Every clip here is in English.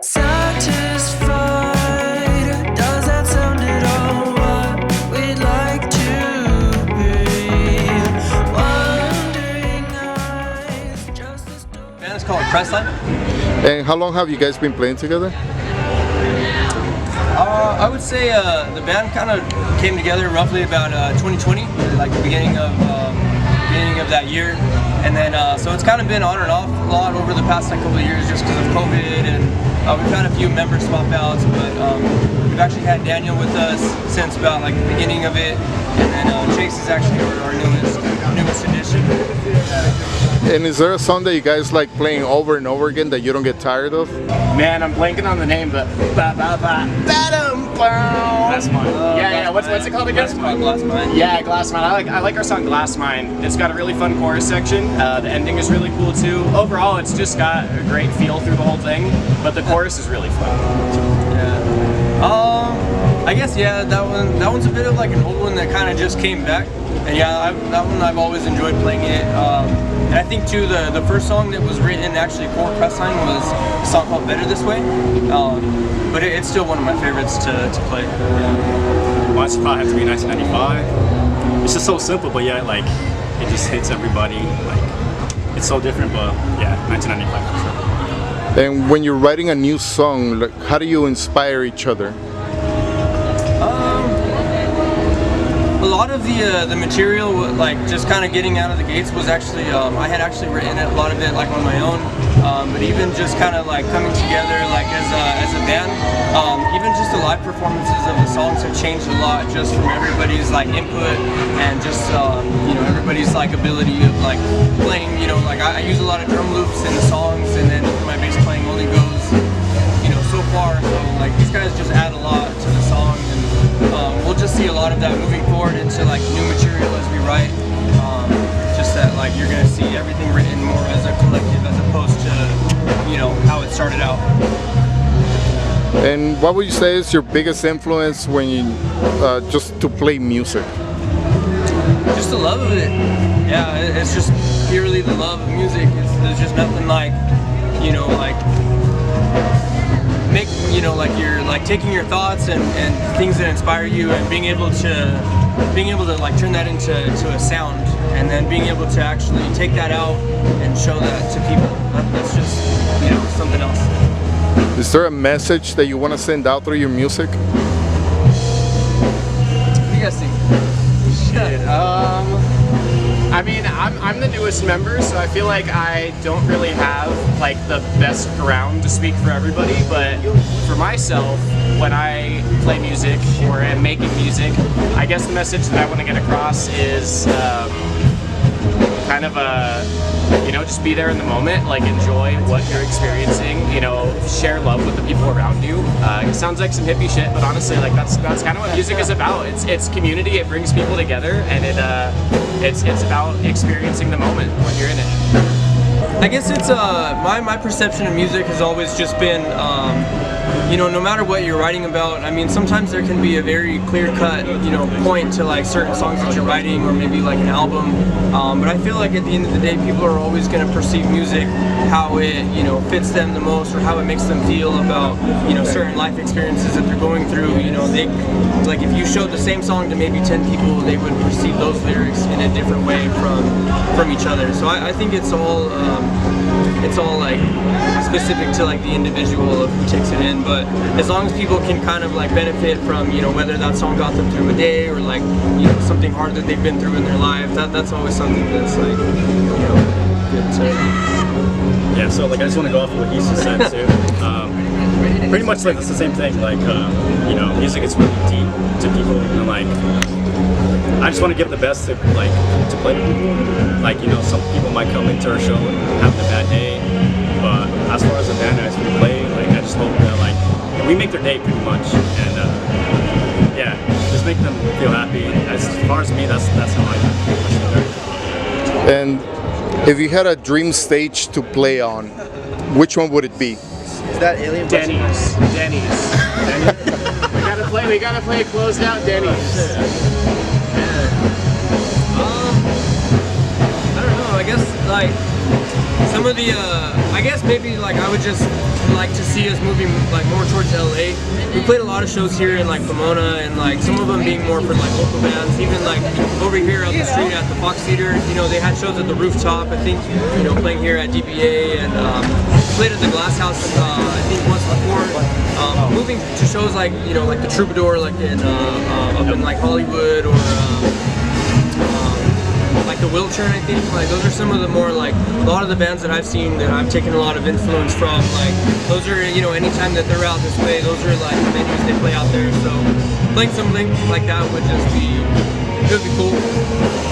Satisfied, does that sound at all what we'd like to be? Wandering eyes, just a story. The band is called Crestline. And how long have you guys been playing together? I would say the band kind of came together roughly about 2020, like the beginning of that year, and then so it's kind of been on and off a lot over the past couple of years just because of COVID, and we've had a few member swap outs, but we've actually had Daniel with us since about like the beginning of it, and then Chase is actually our newest addition. And is there a song that you guys like playing over and over again that you don't get tired of? Man, I'm blanking on the name, but Glass Mine. Yeah. What's it called again? Glass Mine. Yeah, Glass Mine. I like our song Glass Mine. It's got a really fun chorus section. The ending is really cool too. Overall, it's just got a great feel through the whole thing. But the chorus is really fun. Yeah. I guess that one's a bit of like an old one that kind of just came back. And yeah, that one I've always enjoyed playing it. And I think too the first song that was written actually for Crestline was a song called Better This Way. But it's still one of my favorites to play. Yeah. Mine probably has to be 1995. It's just so simple, but yeah, like it just hits everybody. Like it's so different, but yeah, 1995 for sure. And when you're writing a new song, like, how do you inspire each other? A lot of the material, like just kind of getting out of the gates, was actually I had actually written a lot of it like on my own. But even just kind of like coming together like as a band, even just the live performances of the songs have changed a lot just from everybody's like input and just everybody's like ability of like playing. Like I use a lot of drum loops in the songs, and then my bass playing only goes so far. So like these guys just add a lot to the song, and we'll just see a lot of that moving forward into like new material as we write. Just that like you're gonna see everything written more as a collective as opposed to how it started out. And what would you say is your biggest influence when you just to play music? Just the love of it. Yeah, it's just purely the love of music. There's just nothing like like you're like taking your thoughts and things that inspire you and being able to like turn that into a sound, and then being able to actually take that out and show that to people. That's just something else. Is there a message that you want to send out through your music? What do you guys think? I mean, I'm the newest member, so I feel like I don't really have like the best ground to speak for everybody, but for myself, when I play music or am making music, I guess the message that I want to get across is kind of just be there in the moment, like enjoy what you're experiencing, share love with the people around you. It sounds like some hippie shit, but honestly, like that's kind of what music is about. It's community, it brings people together, and it's about experiencing the moment when you're in it. I guess it's my perception of music has always just been no matter what you're writing about. I mean, sometimes there can be a very clear-cut point to like certain songs that you're writing, or maybe like an album, but I feel like at the end of the day people are always going to perceive music how it fits them the most, or how it makes them feel about certain life experiences that they're going through. They like if you showed the same song to maybe 10 people, they would perceive those lyrics in a different way from each other. So I think it's all like specific to like the individual of who takes it in, but as long as people can kind of like benefit from whether that song got them through a day, or like something hard that they've been through in their life, that's always something that's like good to. Yeah, so like I just want to go off of what he just said too. Pretty much like it's the same thing. Like music is really deep to people, and like I just want to give the best to play to people. Like some people might come into our show and have a bad day, but as far as the band as we play, like I just hope that like we make their day pretty much, and just make them feel happy. As far as me, that's how I feel. And if you had a dream stage to play on, which one would it be? Is that Alien? Denny's. We gotta play closed out Denny's. I don't know. I guess like some of the, I guess maybe like I would just like to see us moving like more towards LA. We played a lot of shows here in like Pomona, and like some of them being more for like local bands. Even like over here up the street at the Fox Theater, you know, they had shows at the Rooftop. I think, you know, playing here at DBA, and played at the Glass House. I think once before. Moving to shows like, you know, like the Troubadour, like in up in like Hollywood, or like the Wiltern, I think. Like those are some of the more like a lot of the bands that I've seen that I've taken a lot of influence from. Like those are, you know, anytime that they're out this way, those are like the venues they play out there. So playing something like that would just be, it would be cool.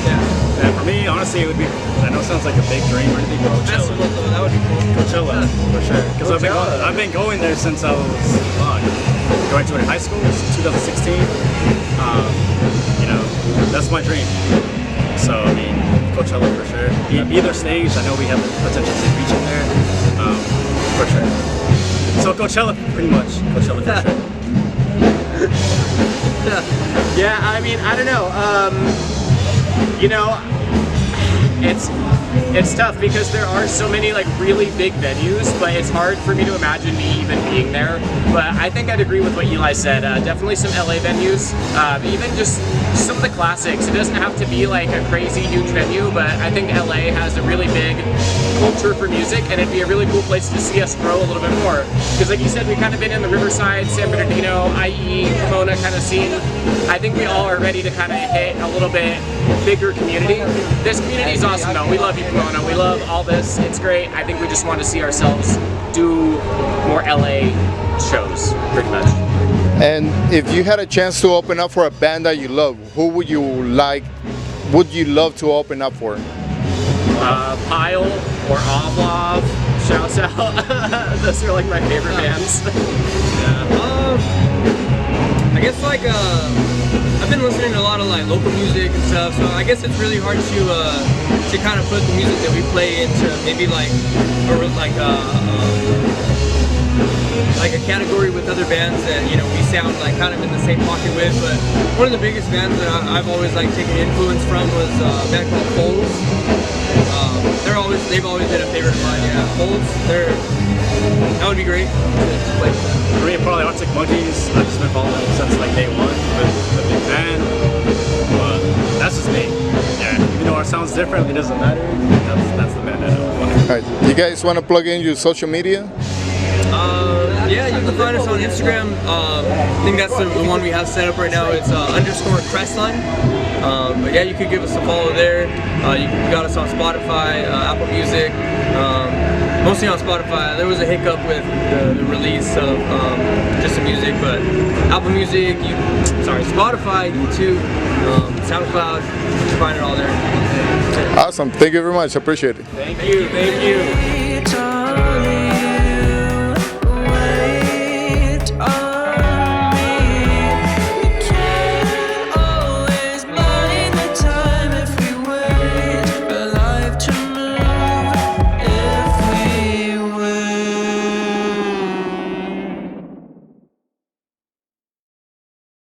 Yeah. And for me, honestly, it would be, I know it sounds like a big dream or anything, but Festival, Coachella. though, that would be cool. Coachella, for sure. Because I've been going there since I was going to it in high school, 2016. You know, that's my dream. So, I mean, Coachella for sure. Either stage, I know we have the potential to reach in there. For sure. So Coachella, pretty much. Coachella for sure. Yeah, I mean, I don't know. You know, it's tough because there are so many like really big venues, but it's hard for me to imagine me even being there. But I think I'd agree with what Eli said. Definitely some LA venues, even just some of the classics. It doesn't have to be like a crazy huge venue, but I think LA has a really big culture for music, and it'd be a really cool place to see us grow a little bit more. Because like you said, we've kind of been in the Riverside, San Bernardino, IE, Pomona kind of scene. I think we all are ready to kind of hit a little bit bigger community. This community is awesome though. We love you, Pomona. We love all this. It's great. I think we just want to see ourselves do more LA shows, pretty much. And if you had a chance to open up for a band that you love, who would you love to open up for? Pile or Avlov, shouts out. Those are like my favorite bands. I guess like I've been listening to a lot of like local music and stuff, so I guess it's really hard to kind of put the music that we play into maybe like like a category with other bands that, you know, we sound like kind of in the same pocket with. But one of the biggest bands that I've always like taken influence from was a band called Foles. They've always been a favorite of mine. Yeah, Foles. That would be great to play with them. For me, probably Arctic Monkeys. I've just been following them since like day one. Been a big fan. But that's just me. Yeah. Even though our sound's different, it doesn't matter. That's the band I know. All right, you guys want to plug in your social media? Yeah, you can find us on Instagram. I think that's the one we have set up right now. It's _crestline. But yeah, you could give us a follow there. You got us on Spotify, Apple Music, mostly on Spotify. There was a hiccup with the release of just the music, but Apple Music, Spotify, YouTube, SoundCloud, you can find it all there. Awesome, thank you very much, I appreciate it. Thank you.